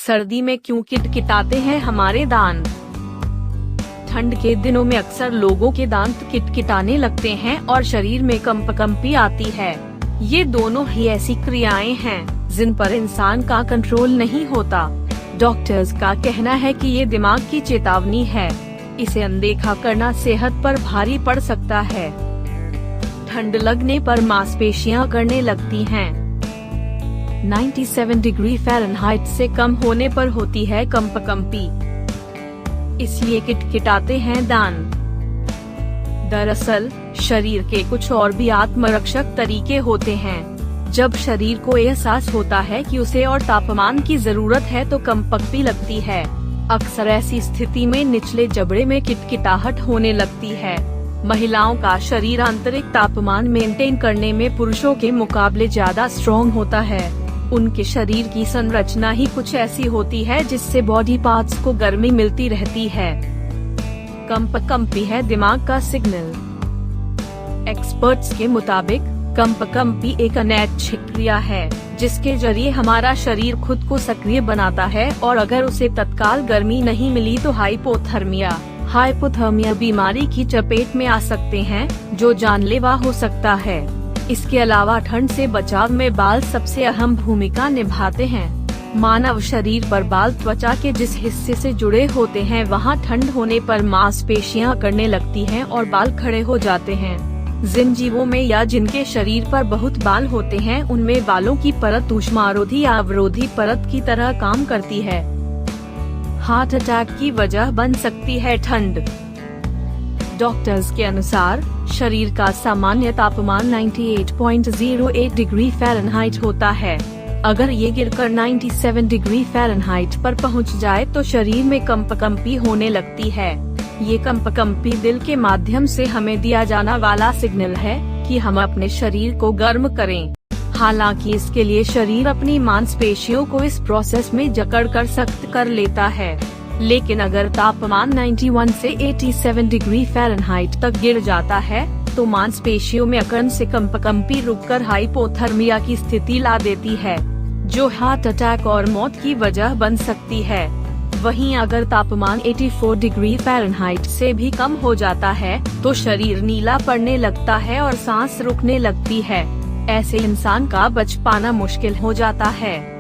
सर्दी में क्यों किटकिटाते हैं हमारे दांत? ठंड के दिनों में अक्सर लोगों के दांत किटकिटाने लगते हैं और शरीर में कंपकंपी आती है। ये दोनों ही ऐसी क्रियाएं हैं जिन पर इंसान का कंट्रोल नहीं होता। डॉक्टर्स का कहना है कि ये दिमाग की चेतावनी है। इसे अनदेखा करना सेहत पर भारी पड़ सकता है। ठंड लगने पर मांसपेशियां अकड़ने लगती हैं। 97 डिग्री फ़ारेनहाइट से कम होने पर होती है कंपकंपी, इसलिए किटकिटाते हैं दांत। दरअसल शरीर के कुछ और भी आत्मरक्षक तरीके होते हैं। जब शरीर को एहसास होता है कि उसे और तापमान की जरूरत है तो कंपकंपी लगती है। अक्सर ऐसी स्थिति में निचले जबड़े में किटकिटाहट होने लगती है। महिलाओं का शरीर आंतरिक तापमान मेंटेन करने में पुरुषों के मुकाबले ज्यादा स्ट्रॉन्ग होता है। उनके शरीर की संरचना ही कुछ ऐसी होती है जिससे बॉडी पार्ट्स को गर्मी मिलती रहती है। कंपकंपी है दिमाग का सिग्नल। एक्सपर्ट्स के मुताबिक कंपकंपी एक अनैच्छिक क्रिया है जिसके जरिए हमारा शरीर खुद को सक्रिय बनाता है और अगर उसे तत्काल गर्मी नहीं मिली तो हाइपोथर्मिया बीमारी की चपेट में आ सकते हैं जो जानलेवा हो सकता है। इसके अलावा ठंड से बचाव में बाल सबसे अहम भूमिका निभाते हैं। मानव शरीर पर बाल त्वचा के जिस हिस्से से जुड़े होते हैं वहां ठंड होने पर मांसपेशियां अकड़ने लगती हैं और बाल खड़े हो जाते हैं। जिन जीवों में या जिनके शरीर पर बहुत बाल होते हैं उनमें बालों की परत ऊष्मारोधी या अवरोधी परत की तरह काम करती है। हार्ट अटैक की वजह बन सकती है ठंड। डॉक्टर्स के अनुसार शरीर का सामान्य तापमान 98.08 डिग्री फ़ारेनहाइट होता है। अगर ये गिरकर 97 डिग्री फ़ारेनहाइट पर पहुंच जाए तो शरीर में कंपकंपी होने लगती है। ये कंपकंपी दिल के माध्यम से हमें दिया जाना वाला सिग्नल है कि हम अपने शरीर को गर्म करें। हालांकि इसके लिए शरीर अपनी मांसपेशियों को इस प्रोसेस में जकड़कर सख्त कर लेता है। लेकिन अगर तापमान 91 से 87 डिग्री फ़ारेनहाइट तक गिर जाता है तो मांसपेशियों में अकड़न से कंपकंपी रुककर हाइपोथर्मिया की स्थिति ला देती है, जो हार्ट अटैक और मौत की वजह बन सकती है। वहीं अगर तापमान 84 डिग्री फ़ारेनहाइट से भी कम हो जाता है तो शरीर नीला पड़ने लगता है और सांस रुकने लगती है। ऐसे इंसान का बच पाना मुश्किल हो जाता है।